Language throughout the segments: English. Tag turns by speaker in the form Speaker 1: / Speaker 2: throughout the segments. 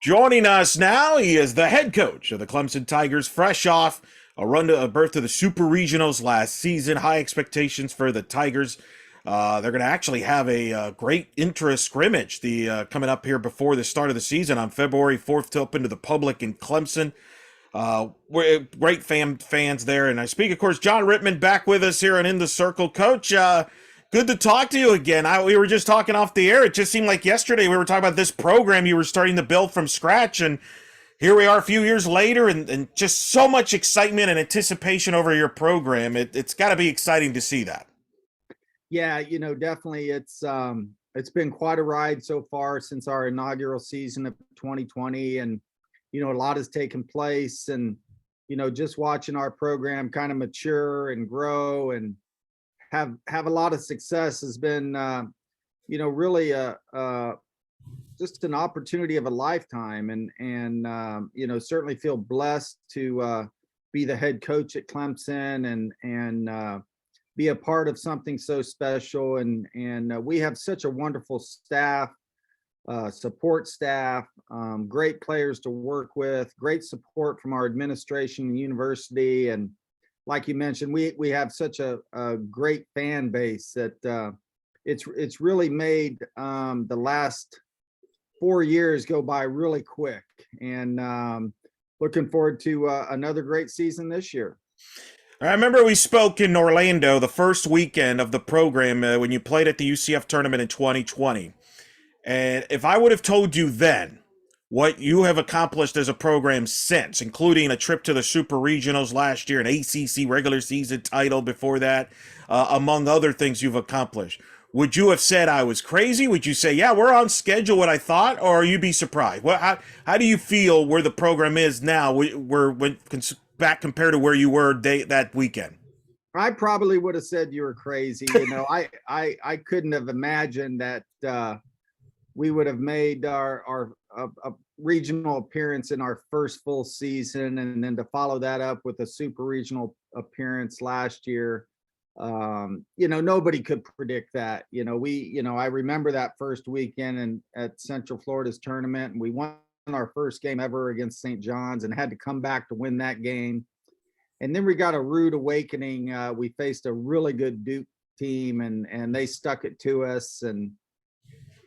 Speaker 1: Joining us now, he is the head coach of the Clemson Tigers, fresh off a berth to the Super Regionals last season. High expectations for the Tigers. They're going to actually have a great interest scrimmage coming up here before the start of the season on February 4th to open to the public in Clemson. We're great fans there. And I speak, of course, John Rittman back with us here and In the Circle. Coach, good to talk to you again. We were just talking off the air. It just seemed like yesterday we were talking about this program you were starting to build from scratch. And here we are a few years later and just so much excitement and anticipation over your program. It's got to be exciting to see that.
Speaker 2: Yeah, definitely it's been quite a ride so far since our inaugural season of 2020, and a lot has taken place, and just watching our program kind of mature and grow and have a lot of success has been really just an opportunity of a lifetime, and certainly feel blessed to be the head coach at Clemson and be a part of something so special. And we have such a wonderful staff, support staff, great players to work with, great support from our administration and university. And like you mentioned, we have such a great fan base that it's really made the last 4 years go by really quick. And looking forward to another great season this year.
Speaker 1: I remember we spoke in Orlando the first weekend of the program when you played at the UCF tournament in 2020. And if I would have told you then what you have accomplished as a program since, including a trip to the Super Regionals last year, an ACC regular season title before that, among other things you've accomplished, would you have said I was crazy? Would you say, yeah, we're on schedule what I thought, or you'd be surprised? How do you feel where the program is now? Back compared to where you were that weekend?
Speaker 2: I probably would have said you were crazy. I couldn't have imagined that we would have made our regional appearance in our first full season, and then to follow that up with a super regional appearance last year. Nobody could predict that. I remember that first weekend at Central Florida's tournament, and we won our first game ever against St. John's and had to come back to win that game. And then we got a rude awakening. We faced a really good Duke team, and they stuck it to us. And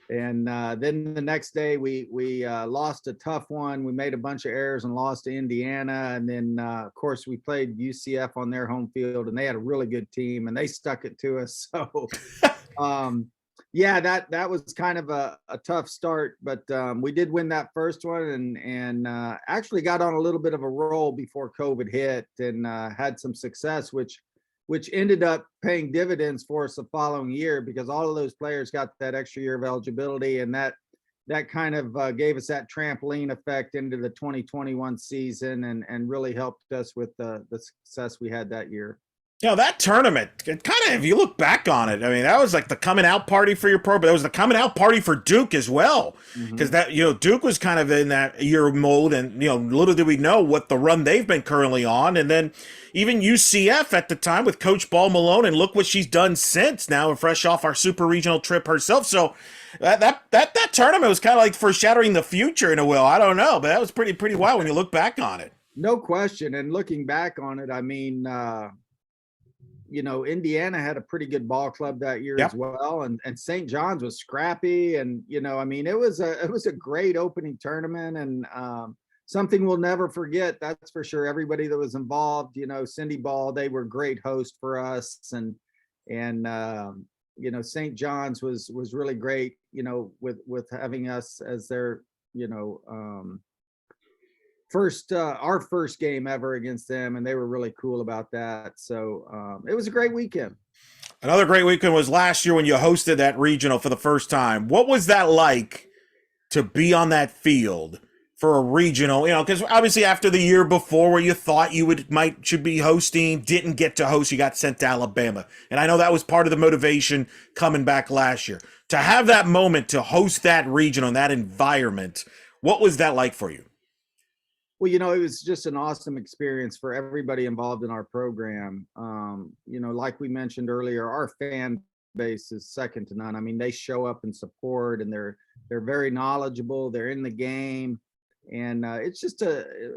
Speaker 2: then the next day we lost a tough one. We made a bunch of errors and lost to Indiana. And then of course we played UCF on their home field, and they had a really good team, and they stuck it to us. So yeah, that was kind of a tough start, but we did win that first one, and actually got on a little bit of a roll before COVID hit, and had some success, which ended up paying dividends for us the following year, because all of those players got that extra year of eligibility, and that kind of gave us that trampoline effect into the 2021 season, and really helped us with the success we had that year.
Speaker 1: That tournament, it kind of, if you look back on it, I mean, that was like the coming out party for your program. But it was the coming out party for Duke as well, because Duke was kind of in that year mode, and little did we know what the run they've been currently on, and then even UCF at the time with Coach Ball Malone, and look what she's done since. Now, fresh off our super regional trip herself, so that tournament was kind of like foreshadowing the future in a way. I don't know, but that was pretty wild when you look back on it.
Speaker 2: No question, and looking back on it, I mean. Indiana had a pretty good ball club that year as well, and St. John's was scrappy, and I mean, it was a great opening tournament, and something we'll never forget. That's for sure. Everybody that was involved, Cindy Ball, they were great hosts for us, and St. John's was really great, with having us as their our first game ever against them, and they were really cool about that. So it was a great weekend.
Speaker 1: Another great weekend was last year when you hosted that regional for the first time. What was that like to be on that field for a regional? Because obviously after the year before where you thought you should be hosting, didn't get to host, you got sent to Alabama. And I know that was part of the motivation coming back last year. To have that moment to host that regional in that environment, what was that like for you?
Speaker 2: Well, it was just an awesome experience for everybody involved in our program. Like we mentioned earlier, our fan base is second to none. I mean, they show up and support, and they're very knowledgeable. They're in the game. and it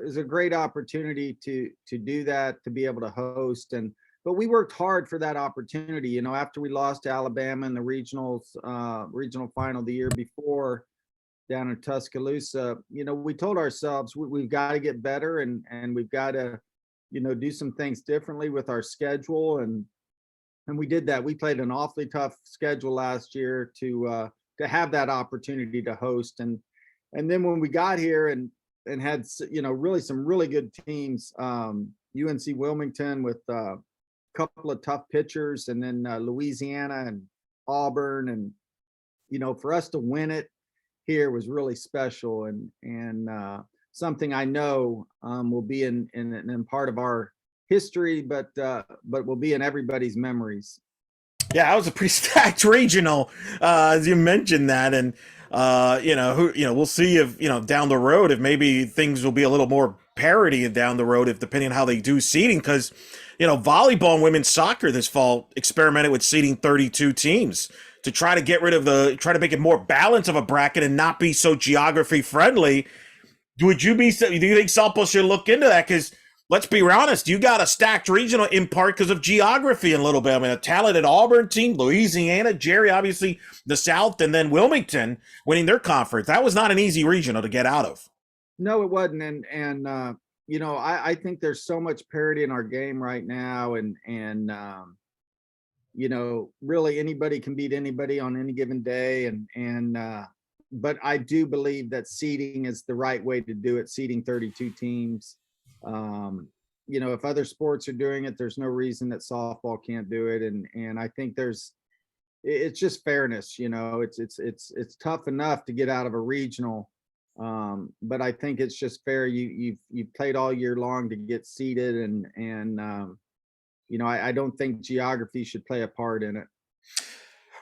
Speaker 2: was a great opportunity to do that, to be able to host. And but we worked hard for that opportunity. You know, after we lost to Alabama in the regional final the year before down in Tuscaloosa, you know, we told ourselves we've got to get better, and we've got to, you know, do some things differently with our schedule. And we did that. We played an awfully tough schedule last year to have that opportunity to host. And then when we got here and had, you know, really some really good teams, UNC Wilmington with a couple of tough pitchers, and then Louisiana and Auburn, and you know, for us to win it here was really special, and something I know will be in part of our history, but will be in everybody's memories.
Speaker 1: Yeah, that was a pretty stacked regional, as you mentioned that, and we'll see if down the road if maybe things will be a little more parity down the road, if depending on how they do seeding, because volleyball and women's soccer this fall experimented with seeding 32 teams to try to get rid of try to make it more balanced of a bracket and not be so geography friendly. Do you think softball should look into that? Because let's be honest, you got a stacked regional in part because of geography in a little bit. I mean, a talented Auburn team, Louisiana, Jerry, obviously the South, and then Wilmington winning their conference. That was not an easy regional to get out of.
Speaker 2: No, it wasn't. You know, I think there's so much parity in our game right now, and you know, really anybody can beat anybody on any given day, but I do believe that seeding is the right way to do it, seeding 32 teams. You know, if other sports are doing it, there's no reason that softball can't do it. And I think it's just fairness. You know, it's tough enough to get out of a regional, but I think it's just fair. You've played all year long to get seeded, and you know, I don't think geography should play a part in it.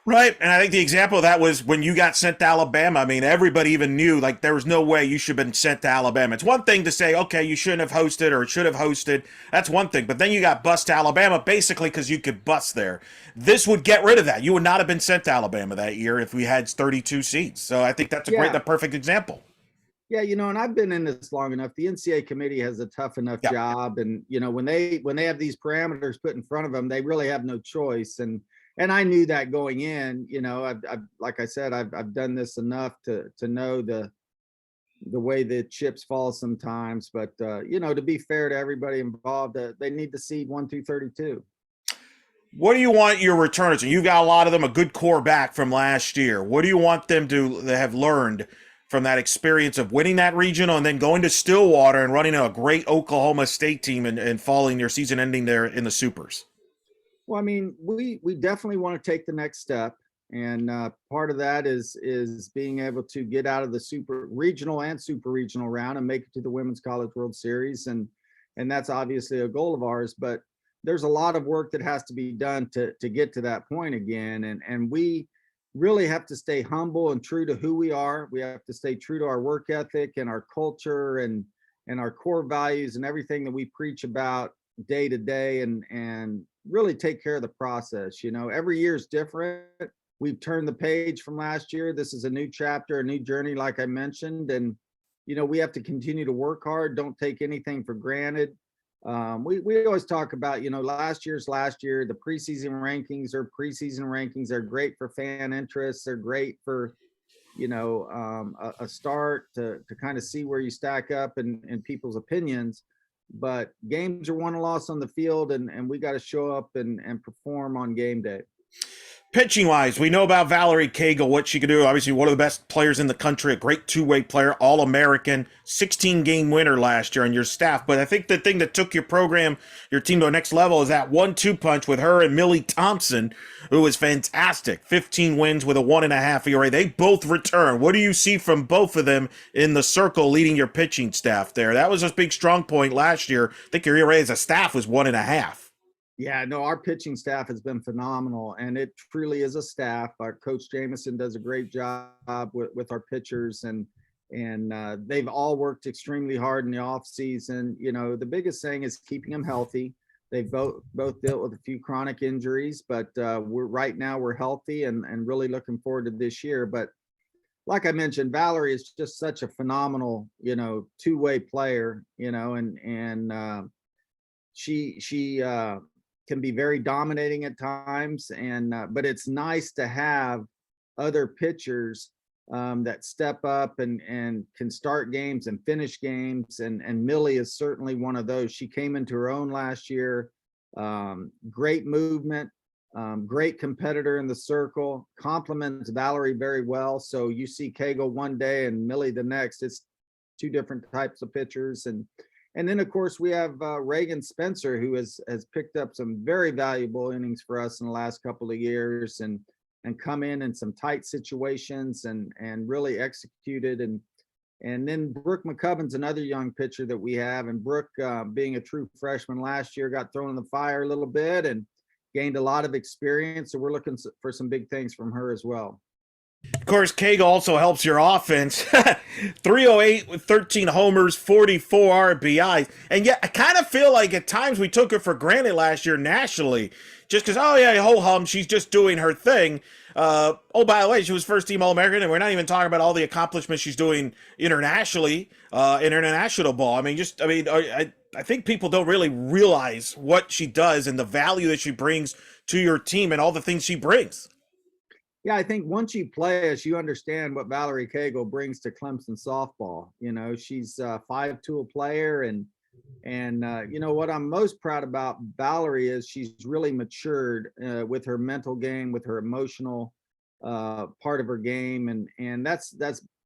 Speaker 1: Right. And I think the example of that was when you got sent to Alabama. I mean, everybody even knew, like, there was no way you should have been sent to Alabama. It's one thing to say, okay, you shouldn't have hosted or should have hosted. That's one thing. But then you got bused to Alabama basically because you could bust there. This would get rid of that. You would not have been sent to Alabama that year if we had 32 seats. So I think that's the perfect example.
Speaker 2: Yeah, you know, and I've been in this long enough. The NCAA committee has a tough enough job, and you know, when they have these parameters put in front of them, they really have no choice. And I knew that going in. You know, I've like I said, I've done this enough to know the way the chips fall sometimes. But you know, to be fair to everybody involved, they need to seed 1 through 32.
Speaker 1: What do you want your returners? And you've got a lot of them, a good core back from last year. What do you want them to have learned from that experience of winning that regional and then going to Stillwater and running a great Oklahoma State team and following their season ending there in the Supers?
Speaker 2: Well, I mean, we definitely want to take the next step, and part of that is being able to get out of the super regional and super regional round and make it to the Women's College World Series, and that's obviously a goal of ours. But there's a lot of work that has to be done to get to that point again, and we really have to stay humble and true to who we are. We have to stay true to our work ethic and our culture and our core values and everything that we preach about day to day, and really take care of the process. You know, every year is different. We've turned the page from last year. This is a new chapter, a new journey, like I mentioned. And, you know, we have to continue to work hard. Don't take anything for granted. We always talk about, you know, last year. The preseason rankings are great for fan interest. They're great for, you know, a start to kind of see where you stack up in people's opinions. But games are won and lost on the field, and we got to show up and perform on game day.
Speaker 1: Pitching wise, we know about Valerie Cagle, what she could do. Obviously, one of the best players in the country, a great two-way player, All-American, 16-game winner last year on your staff. But I think the thing that took your program, your team to the next level is that 1-2 punch with her and Millie Thompson, who was fantastic. 15 wins with a 1.5 ERA. They both return. What do you see from both of them in the circle leading your pitching staff there? That was a big strong point last year. I think your ERA as a staff was 1.5.
Speaker 2: Yeah, no, our pitching staff has been phenomenal, and it truly is a staff. Our coach Jameson does a great job with our pitchers, and they've all worked extremely hard in the off season. You know, the biggest thing is keeping them healthy. They've both dealt with a few chronic injuries, but we're healthy and really looking forward to this year. But like I mentioned, Valerie is just such a phenomenal, two-way player, and she can be very dominating at times, and but it's nice to have other pitchers that step up and can start games and finish games, and Millie is certainly one of those. She came into her own last year. Great movement, great competitor in the circle, complements Valerie very well. So you see Cagle one day and Millie the next. It's two different types of pitchers. And then of course we have Reagan Spencer, who has picked up some very valuable innings for us in the last couple of years, and come in some tight situations and really executed. And then Brooke McCubbin's another young pitcher that we have, and Brooke, being a true freshman last year, got thrown in the fire a little bit and gained a lot of experience. So we're looking for some big things from her as well.
Speaker 1: Of course, Cagle also helps your offense. 308 with 13 homers, 44 RBIs. And yet, I kind of feel like at times we took her for granted last year nationally. Just because, oh yeah, ho hum, she's just doing her thing. Oh, by the way, she was first team All-American, and we're not even talking about all the accomplishments she's doing internationally, international ball. I mean, I think people don't really realize what she does and the value that she brings to your team and all the things she brings.
Speaker 2: Yeah, I think once you play us, you understand what Valerie Cagle brings to Clemson softball. She's a 5-tool player, and what I'm most proud about Valerie is she's really matured with her mental game, with her emotional part of her game, and that's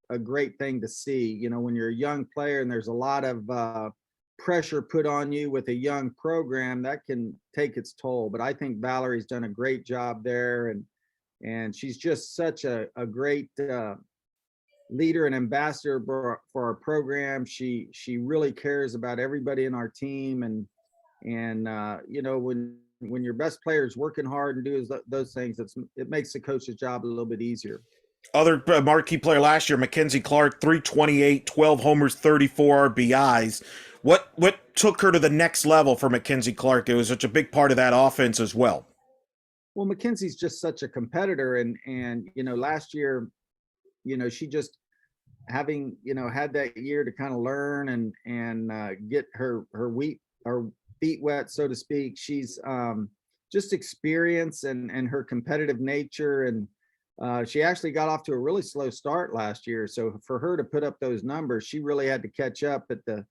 Speaker 2: a great thing to see. When you're a young player and there's a lot of pressure put on you with a young program, that can take its toll. But I think Valerie's done a great job there, and she's just such a great leader and ambassador for our program. She really cares about everybody in our team, and when your best player is working hard and doing those things, it makes the coach's job a little bit easier.
Speaker 1: Other marquee player last year, Mackenzie Clark, 328, 12 homers, 34 RBIs. What took her to the next level for Mackenzie Clark? It was such a big part of that offense as well.
Speaker 2: Well, Mackenzie's just such a competitor, and last year, she just having had that year to kind of learn and get her feet wet, so to speak. She's just experience and her competitive nature, and she actually got off to a really slow start last year. So for her to put up those numbers, she really had to catch up at the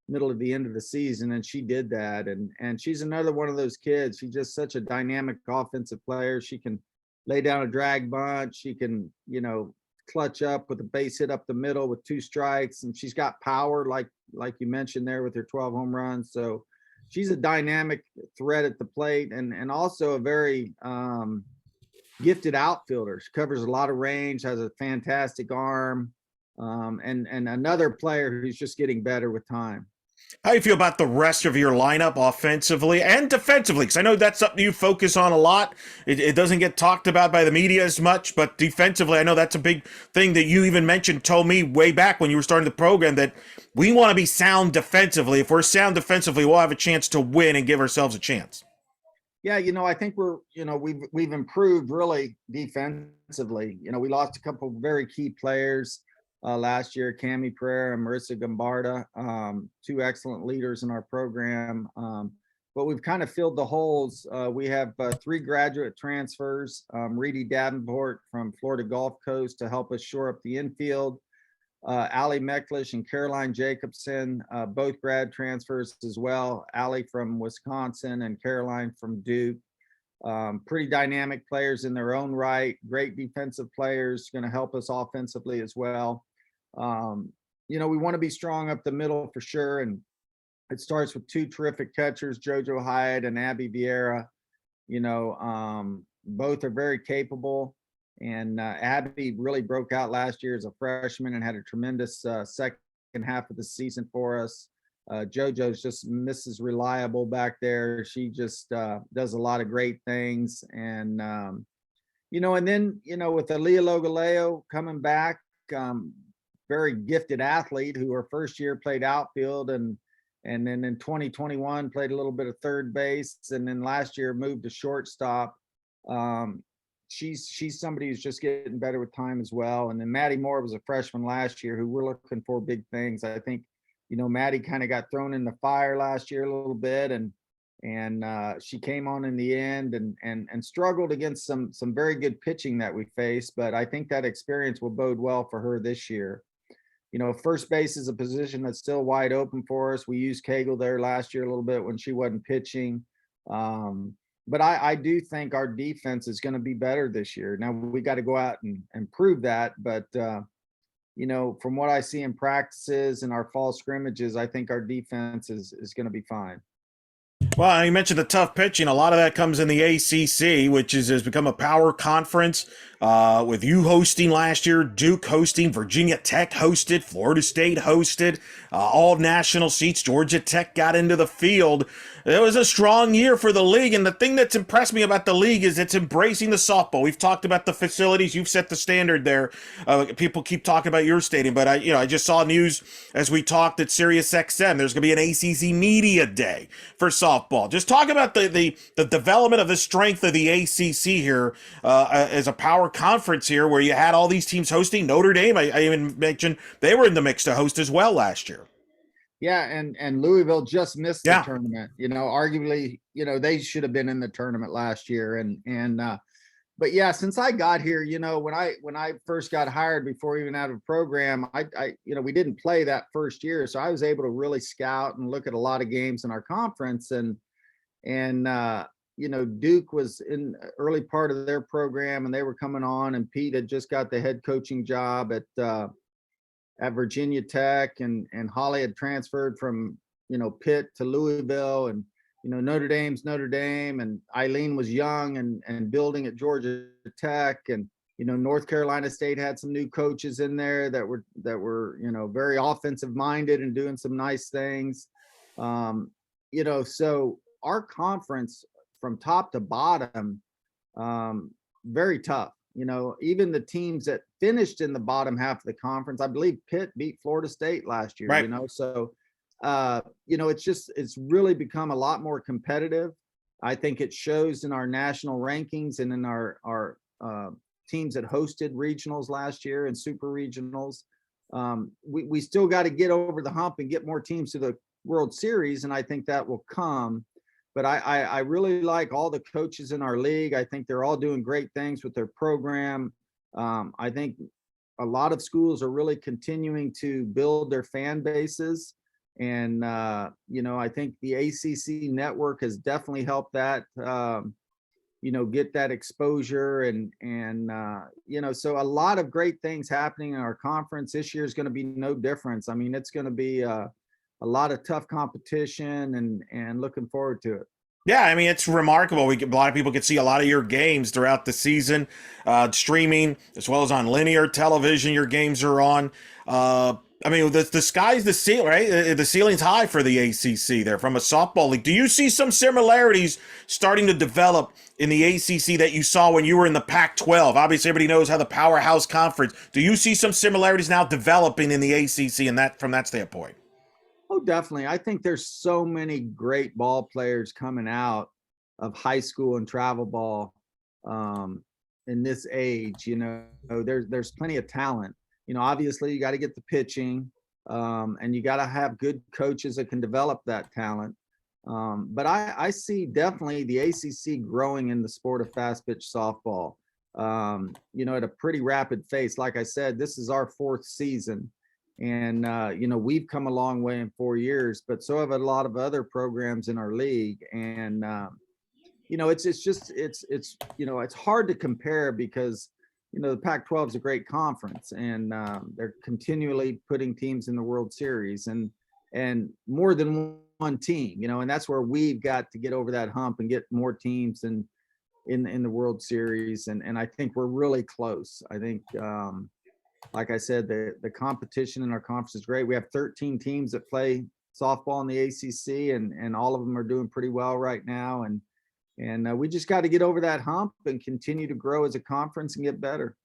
Speaker 2: middle of the end of the season, and she did that. And she's another one of those kids. She's just such a dynamic offensive player. She can lay down a drag bunt. She can clutch up with a base hit up the middle with 2 strikes, and she's got power like you mentioned there with her 12 home runs. So she's a dynamic threat at the plate, and also a very gifted outfielder. She covers a lot of range, has a fantastic arm, and another player who's just getting better with time.
Speaker 1: How do you feel about the rest of your lineup offensively and defensively? Because I know that's something you focus on a lot. It doesn't get talked about by the media as much, but defensively, I know that's a big thing that you even told me way back when you were starting the program, that we want to be sound defensively. If we're sound defensively, we'll have a chance to win and give ourselves a chance.
Speaker 2: Yeah, I think we've improved really defensively. We lost a couple of very key players last year, Cami Pereira and Marissa Gombarda, 2 excellent leaders in our program. But we've kind of filled the holes. We have 3 graduate transfers, Reedy Davenport from Florida Gulf Coast to help us shore up the infield. Allie Mecklish and Caroline Jacobson, both grad transfers as well. Allie from Wisconsin and Caroline from Duke. Pretty dynamic players in their own right, great defensive players, going to help us offensively as well. We want to be strong up the middle for sure, and it starts with 2 terrific catchers, JoJo Hyatt and Abby Vieira. Both are very capable, and Abby really broke out last year as a freshman and had a tremendous second half of the season for us. JoJo's just Mrs. Reliable back there. She just does a lot of great things. And, and then, with Aaliyah Logaleo coming back, very gifted athlete who her first year played outfield, and then in 2021 played a little bit of third base, and then last year moved to shortstop. she's somebody who's just getting better with time as well. And then Maddie Moore was a freshman last year who we're looking for big things. I think, Maddie kind of got thrown in the fire last year a little bit, and she came on in the end and struggled against some very good pitching that we faced. But I think that experience will bode well for her this year. First base is a position that's still wide open for us. We used Cagle there last year a little bit when she wasn't pitching. But I do think our defense is going to be better this year. Now we got to go out and prove that. But, from what I see in practices and our fall scrimmages, I think our defense is going to be fine.
Speaker 1: Well, you mentioned the tough pitching. A lot of that comes in the ACC, which has become a power conference. With you hosting last year, Duke hosting, Virginia Tech hosted, Florida State hosted, all national seats. Georgia Tech got into the field. It was a strong year for the league, and the thing that's impressed me about the league is it's embracing the softball. We've talked about the facilities. You've set the standard there. People keep talking about your stadium, but I just saw news as we talked at SiriusXM. There's going to be an ACC Media Day for softball. Just talk about the development of the strength of the ACC here as a power conference here, where you had all these teams hosting. Notre Dame, I even mentioned they were in the mix to host as well last year.
Speaker 2: Yeah, and Louisville just missed the tournament. Arguably, they should have been in the tournament last year. But yeah, since I got here, when I first got hired, before we even had a program, we didn't play that first year, so I was able to really scout and look at a lot of games in our conference. And Duke was in early part of their program, and they were coming on, and Pete had just got the head coaching job at Virginia Tech, and Holly had transferred from, Pitt to Louisville, and, Notre Dame's Notre Dame, and Eileen was young and building at Georgia Tech, and, North Carolina State had some new coaches in there that were, very offensive minded and doing some nice things. So our conference from top to bottom, very tough. Even the teams that finished in the bottom half of the conference, I believe Pitt beat Florida State last year,
Speaker 1: right.
Speaker 2: So, it's really become a lot more competitive. I think it shows in our national rankings and in our teams that hosted regionals last year and super regionals. We still got to get over the hump and get more teams to the World Series, and I think that will come. But I really like all the coaches in our league. I think they're all doing great things with their program. I think a lot of schools are really continuing to build their fan bases. And, I think the ACC network has definitely helped that, get that exposure. So a lot of great things happening in our conference. This year is going to be no difference. I mean, it's going to be a lot of tough competition, and looking forward to it.
Speaker 1: Yeah, I mean, it's remarkable. A lot of people can see a lot of your games throughout the season, streaming, as well as on linear television. Your games are on. I mean, the sky's the ceiling, right? The ceiling's high for the ACC there from a softball league. Do you see some similarities starting to develop in the ACC that you saw when you were in the Pac-12? Obviously, everybody knows how the powerhouse conference. Do you see some similarities now developing in the ACC and that from that standpoint?
Speaker 2: Oh, definitely. I think there's so many great ball players coming out of high school and travel ball in this age. There's plenty of talent. Obviously you got to get the pitching, and you got to have good coaches that can develop that talent. But I see definitely the ACC growing in the sport of fast pitch softball, at a pretty rapid pace. Like I said, this is our 4th season. And, we've come a long way in 4 years, but so have a lot of other programs in our league. And, it's hard to compare because, the Pac-12 is a great conference, and they're continually putting teams in the World Series, and more than one team, and that's where we've got to get over that hump and get more teams in the World Series. And I think we're really close. I think, like I said, the competition in our conference is great. We have 13 teams that play softball in the ACC, and all of them are doing pretty well right now. And we just got to get over that hump and continue to grow as a conference and get better.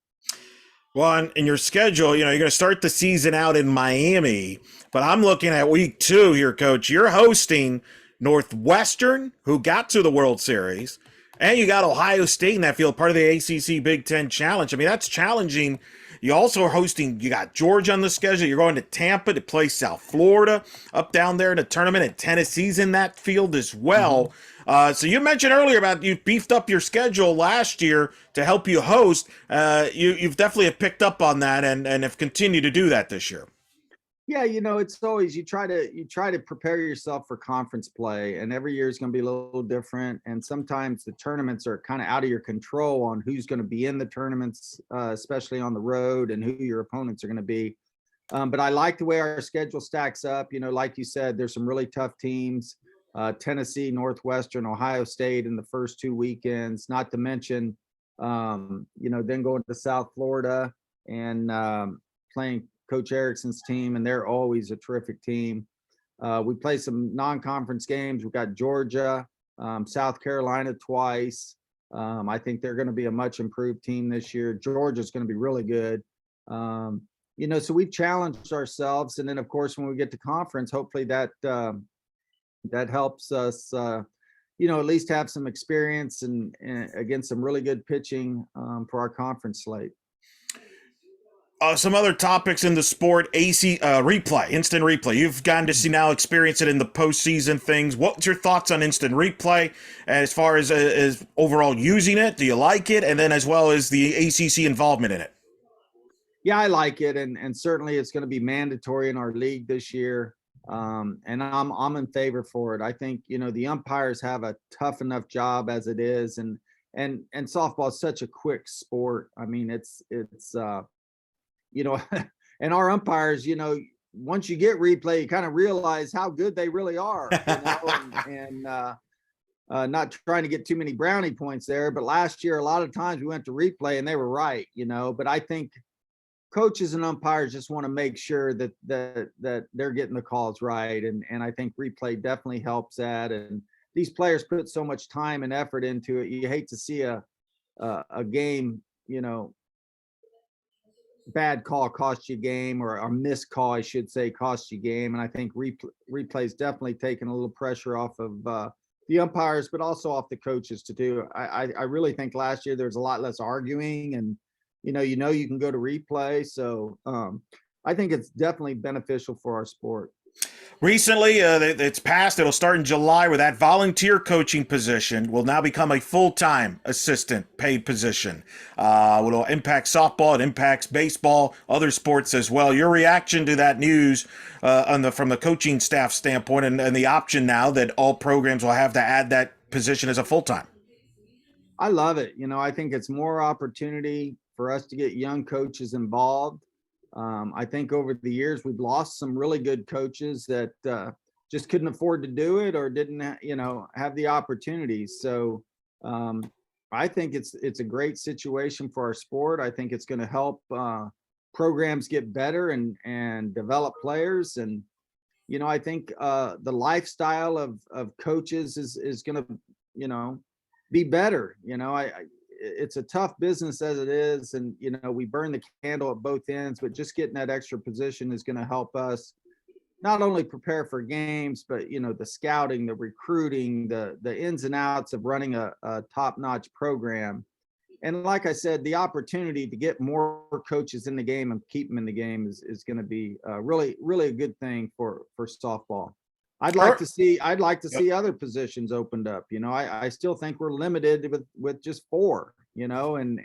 Speaker 1: Well, in your schedule, you're going to start the season out in Miami, but I'm looking at week 2 here, Coach. You're hosting Northwestern, who got to the World Series, And you got Ohio State in that field, part of the ACC Big Ten Challenge. I mean, that's challenging. You also are hosting, you got Georgia on the schedule. You're going to Tampa to play South Florida up down there in the tournament, and Tennessee's in that field as well. So you mentioned earlier about you beefed up your schedule last year to help you host. You've definitely picked up on that and have continued to do that this year.
Speaker 2: Yeah, it's always you try to prepare yourself for conference play, and every year is going to be a little different. And sometimes the tournaments are kind of out of your control on who's going to be in the tournaments, especially on the road, and who your opponents are going to be. But I like the way our schedule stacks up. Like you said, there's some really tough teams: Tennessee, Northwestern, Ohio State in the first 2 weekends. Not to mention, then going to South Florida and playing Coach Erickson's team, and they're always a terrific team. We play some non-conference games. We've got Georgia, South Carolina twice. I think they're going to be a much improved team this year. Georgia's going to be really good. So we've challenged ourselves. And then, of course, when we get to conference, hopefully that helps us, at least have some experience and against some really good pitching for our conference slate.
Speaker 1: Some other topics in the sport, replay, instant replay. You've gotten to see now, experience it in the postseason things. What's your thoughts on instant replay as far as overall using it? Do you like it? And then as well as the ACC involvement in it?
Speaker 2: Yeah, I like it. And certainly it's going to be mandatory in our league this year. And I'm in favor for it. I think, the umpires have a tough enough job as it is. And softball is such a quick sport. I mean, it's and our umpires, once you get replay, you kind of realize how good they really are, and not trying to get too many brownie points there. But last year, a lot of times we went to replay and they were right, but I think coaches and umpires just want to make sure that they're getting the calls right. And I think replay definitely helps that. And these players put so much time and effort into it. You hate to see a game, bad call cost you game, or a missed call, I should say, cost you game. And I think replay's definitely taken a little pressure off of the umpires, but also off the coaches to do. I really think last year there's a lot less arguing, and you can go to replay. So I think it's definitely beneficial for our sport.
Speaker 1: Recently, it's passed. It'll start in July, where that volunteer coaching position will now become a full-time assistant paid position. It'll impact softball. It impacts baseball, other sports as well. Your reaction to that news from the coaching staff standpoint, and the option now that all programs will have to add that position as a full-time?
Speaker 2: I love it. I think it's more opportunity for us to get young coaches involved. I think over the years we've lost some really good coaches that just couldn't afford to do it, or didn't, have the opportunities. So I think it's a great situation for our sport. I think it's going to help programs get better and develop players. And I think the lifestyle of coaches is going to be better. It's a tough business as it is, and we burn the candle at both ends, but just getting that extra position is going to help us not only prepare for games, but the scouting, the recruiting, the ins and outs of running a top-notch program. And like I said, the opportunity to get more coaches in the game and keep them in the game is going to be really, really a good thing for softball. I'd like to see other positions opened up. I still think we're limited with just 4, and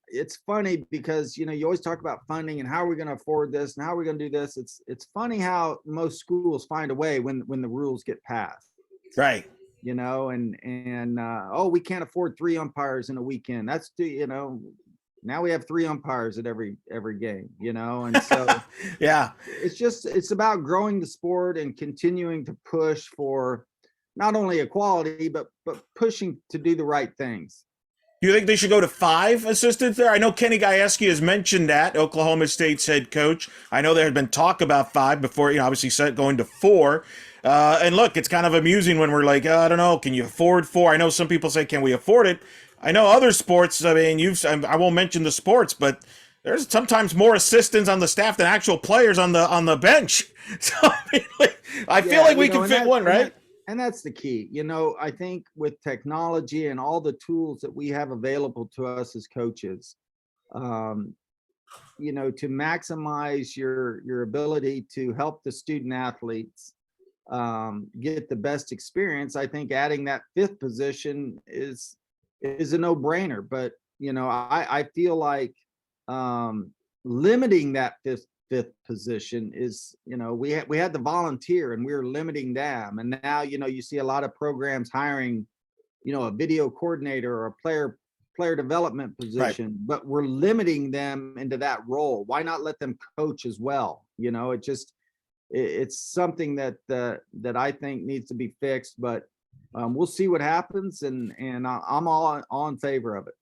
Speaker 2: it's funny because, you always talk about funding and how are we going to afford this and how are we going to do this. It's funny how most schools find a way when the rules get passed.
Speaker 1: Right.
Speaker 2: Oh, we can't afford 3 umpires in a weekend. That's now we have 3 umpires at every game, and so
Speaker 1: yeah,
Speaker 2: it's about growing the sport and continuing to push for not only equality, but pushing to do the right things.
Speaker 1: Do you think they should go to 5 assistants there? I know Kenny Gajewski has mentioned that, Oklahoma State's head coach. I know there had been talk about 5 before, obviously said going to 4. And look, it's kind of amusing when we're like, I don't know, can you afford 4? I know some people say, can we afford it? I know other sports, I mean, I won't mention the sports, but there's sometimes more assistants on the staff than actual players on the bench. So I feel like we can fit one, right?
Speaker 2: And that's the key. I think with technology and all the tools that we have available to us as coaches, um, to maximize your ability to help the student athletes get the best experience, I think adding that fifth position is a no-brainer. But I feel like um, limiting that fifth position is, we had the volunteer and we were limiting them, and now you see a lot of programs hiring a video coordinator or a player development
Speaker 1: Right.
Speaker 2: position, but we're limiting them into that role. Why not let them coach as well? It's something that I think needs to be fixed, but we'll see what happens, and I'm all in favor of it.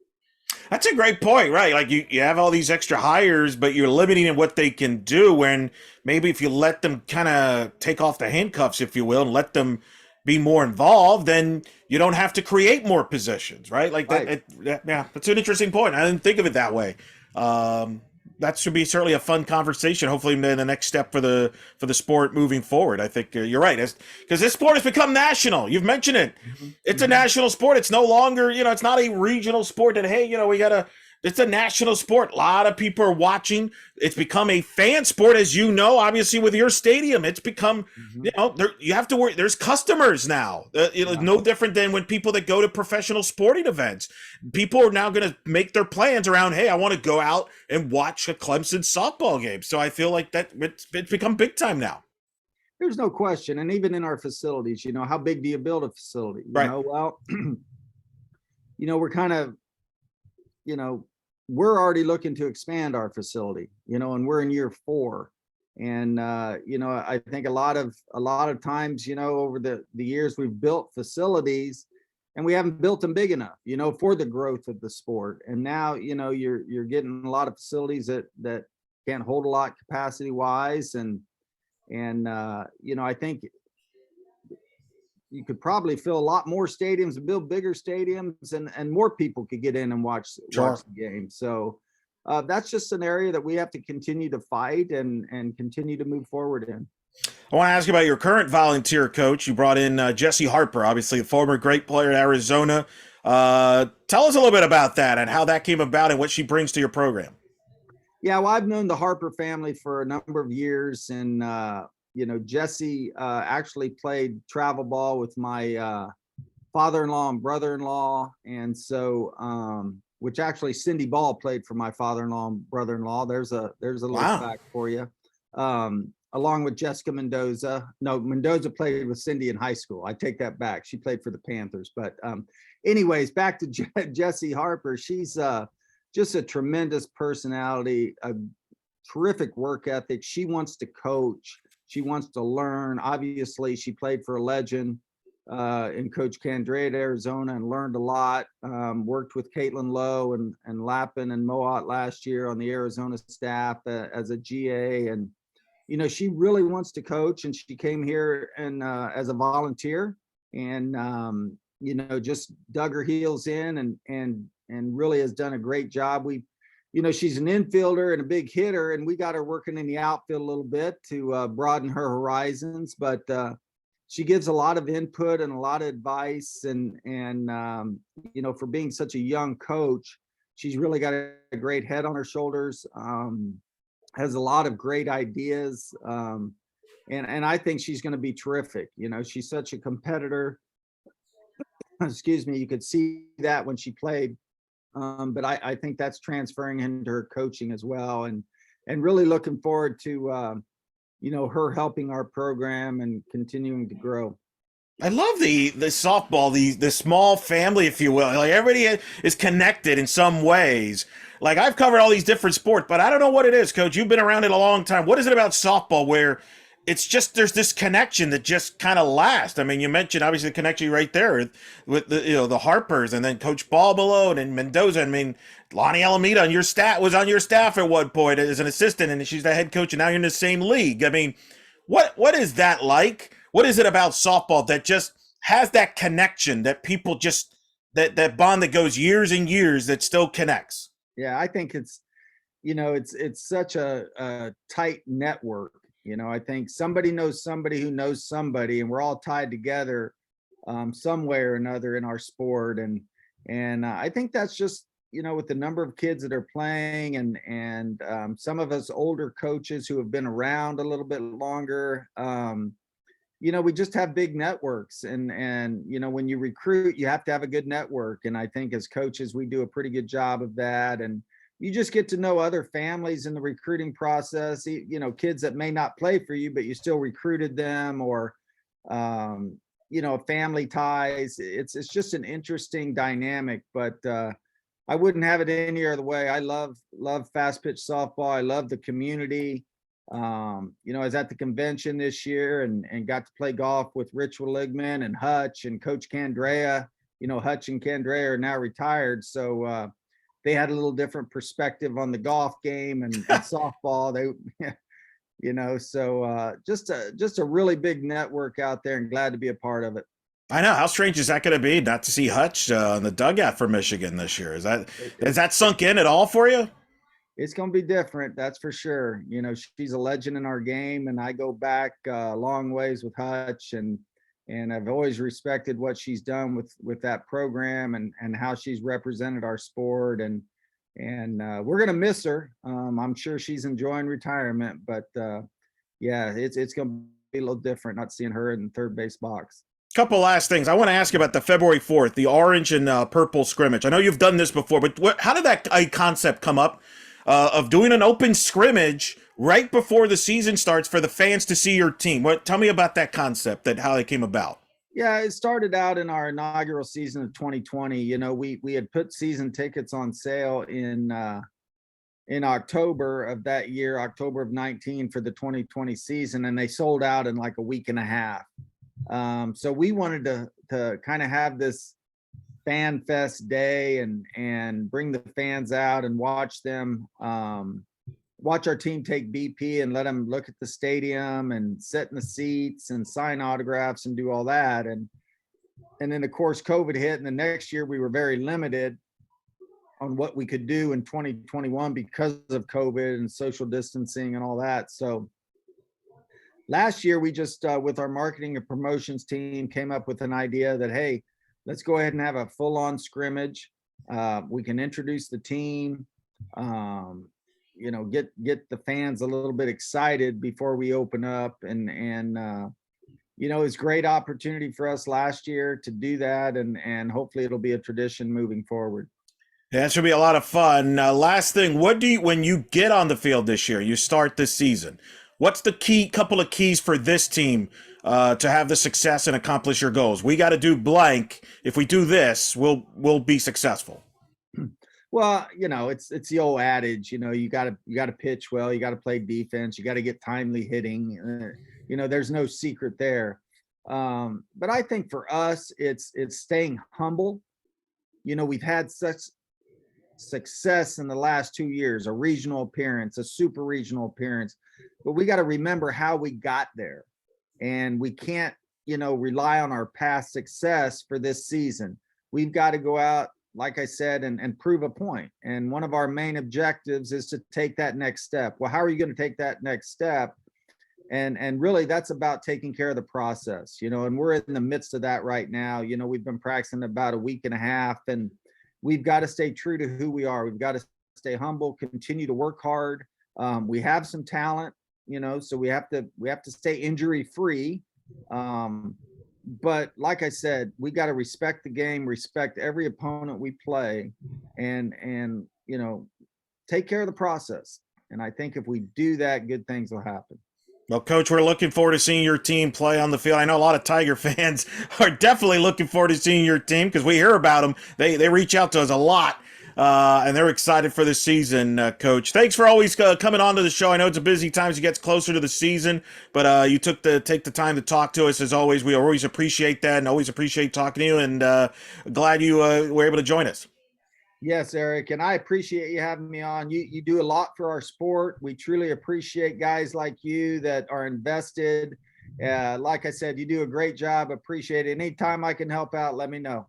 Speaker 1: That's a great point, right? Like you have all these extra hires, but you're limiting in what they can do. When maybe if you let them kind of take off the handcuffs, if you will, and let them be more involved, then you don't have to create more positions, right? Like
Speaker 2: Right.
Speaker 1: yeah, that's an interesting point. I didn't think of it that way. Um, that should be certainly a fun conversation. Hopefully, the next step for the sport moving forward. I think you're right, because this sport has become national. You've mentioned it.
Speaker 2: Mhm,
Speaker 1: It's a
Speaker 2: mhm.
Speaker 1: national sport. It's no longer, it's not a regional sport that, hey, we gotta. It's a national sport. A lot of people are watching. It's become a fan sport, as you know. Obviously, with your stadium, it's become,
Speaker 2: Mhm.
Speaker 1: you have to worry. There's customers now.
Speaker 2: Yeah.
Speaker 1: No different than when people that go to professional sporting events. People are now going to make their plans around, hey, I want to go out and watch a Clemson softball game. So I feel like that it's become big time now.
Speaker 2: There's no question. And even in our facilities, how big do you build a facility?
Speaker 1: Right.
Speaker 2: Well, we're kind of, you know, we're already looking to expand our facility, and we're in year 4. And I think a lot of times, over the years we've built facilities and we haven't built them big enough, for the growth of the sport. And now, you're getting a lot of facilities that can't hold a lot capacity wise. And I think you could probably fill a lot more stadiums and build bigger stadiums, and more people could get in and watch
Speaker 1: Sure.
Speaker 2: the game. So that's just an area that we have to continue to fight and continue to move forward in.
Speaker 1: I want to ask you about your current volunteer coach. You brought in Jesse Harper, obviously a former great player at Arizona. Tell us a little bit about that and how that came about and what she brings to your program.
Speaker 2: Yeah, well, I've known the Harper family for a number of years, and Jesse actually played travel ball with my father-in-law and brother-in-law, and so which actually Cindy Ball played for my father-in-law and brother-in-law. There's a little
Speaker 1: Wow.
Speaker 2: fact for you. Along with Jessica Mendoza. No, Mendoza played with Cindy in high school. I take that back. She played for the Panthers. But anyways, back to Jessie Harper. She's just a tremendous personality, a terrific work ethic. She wants to coach. She wants to learn. Obviously, she played for a legend in Coach Candrea at Arizona and learned a lot. Worked with Caitlin Lowe and Lappin and Moat last year on the Arizona staff as a GA. And she really wants to coach, and she came here and as a volunteer, and just dug her heels in and really has done a great job. She's an infielder and a big hitter, and we got her working in the outfield a little bit to broaden her horizons. But she gives a lot of input and a lot of advice, and for being such a young coach, she's really got a great head on her shoulders. Has a lot of great ideas. And I think she's going to be terrific. She's such a competitor. Excuse me. You could see that when she played. But I think that's transferring into her coaching as well. And really looking forward to, her helping our program and continuing to grow.
Speaker 1: I love the softball, the small family, if you will. Like everybody is connected in some ways. Like I've covered all these different sports, but I don't know what it is, Coach. You've been around it a long time. What is it about softball where it's just there's this connection that just kind of lasts? I mean, you mentioned obviously the connection right there with the Harpers and then Coach Balbalone and Mendoza. I mean, Lonnie Alameda on your staff was on your staff at one point as an assistant, and she's the head coach, and now you're in the same league. I mean, what is that like? What is it about softball that just has that connection that people just that bond that goes years and years that still connects?
Speaker 2: Yeah, I think it's such a tight network. I think somebody knows somebody who knows somebody, and we're all tied together some way or another in our sport. And I think that's just, with the number of kids that are playing, and some of us older coaches who have been around a little bit longer. We just have big networks, and when you recruit, you have to have a good network. And I think as coaches, we do a pretty good job of that. And you just get to know other families in the recruiting process, kids that may not play for you, but you still recruited them, or family ties. It's just an interesting dynamic. But I wouldn't have it any other way. I love fast pitch softball. I love the community. I was at the convention this year and got to play golf with Rich Willigman and Hutch and Coach Candrea. Hutch and Candrea are now retired, so they had a little different perspective on the golf game and softball. So just a really big network out there, and glad to be a part of it.
Speaker 1: I know. How strange is that going to be not to see Hutch in the dugout for Michigan this year? Is that sunk in at all for you?
Speaker 2: It's going to be different, that's for sure. She's a legend in our game, and I go back a long ways with Hutch, and I've always respected what she's done with that program, and how she's represented our sport. And we're going to miss her. I'm sure she's enjoying retirement, but yeah, it's going to be a little different not seeing her in the third base box.
Speaker 1: Couple last things. I want to ask you about the February 4th, the orange and purple scrimmage. I know you've done this before, but how did that concept come up of doing an open scrimmage right before the season starts for the fans to see your team? Tell me about that concept, how it came about.
Speaker 2: Yeah, it started out in our inaugural season of 2020. We had put season tickets on sale in October of that year, October of 19, for the 2020 season, and they sold out in like a week and a half. So we wanted to kind of have this fan fest day and bring the fans out and watch them, watch our team take BP and let them look at the stadium and sit in the seats and sign autographs and do all that. And then of course COVID hit, and the next year we were very limited on what we could do in 2021 because of COVID and social distancing and all that. So last year, we just, with our marketing and promotions team, came up with an idea that, hey, let's go ahead and have a full-on scrimmage. We can introduce the team, get the fans a little bit excited before we open up. And it's a great opportunity for us last year to do that. And hopefully it'll be a tradition moving forward.
Speaker 1: Yeah, it should be a lot of fun. Last thing, when you get on the field this year, you start this season, what's the couple of keys for this team to have the success and accomplish your goals? We got to do blank. If we do this, we'll be successful.
Speaker 2: Well, it's the old adage, you got to pitch well, you got to play defense, you got to get timely hitting. There's no secret there. But I think for us, it's staying humble. We've had such success in the last 2 years, a regional appearance, a super regional appearance, but we got to remember how we got there, and we can't rely on our past success for this season. We've got to go out, like I said, and prove a point. And one of our main objectives is to take that next step. Well, how are you going to take that next step? And really that's about taking care of the process, and we're in the midst of that right now. We've been practicing about a week and a half, and we've got to stay true to who we are. We've got to stay humble, continue to work hard. We have some talent, so we have to stay injury free. But like I said, we got to respect the game, respect every opponent we play, and take care of the process. And I think if we do that, good things will happen.
Speaker 1: Well, Coach, we're looking forward to seeing your team play on the field. I know a lot of Tiger fans are definitely looking forward to seeing your team because we hear about them. They reach out to us a lot, and they're excited for this season, Coach. Thanks for always coming on to the show. I know it's a busy time as it gets closer to the season, but you take the time to talk to us as always. We always appreciate that and always appreciate talking to you, and glad you were able to join us.
Speaker 2: Yes, Eric, and I appreciate you having me on. You do a lot for our sport. We truly appreciate guys like you that are invested. Like I said, you do a great job. Appreciate it. Anytime I can help out, let me know.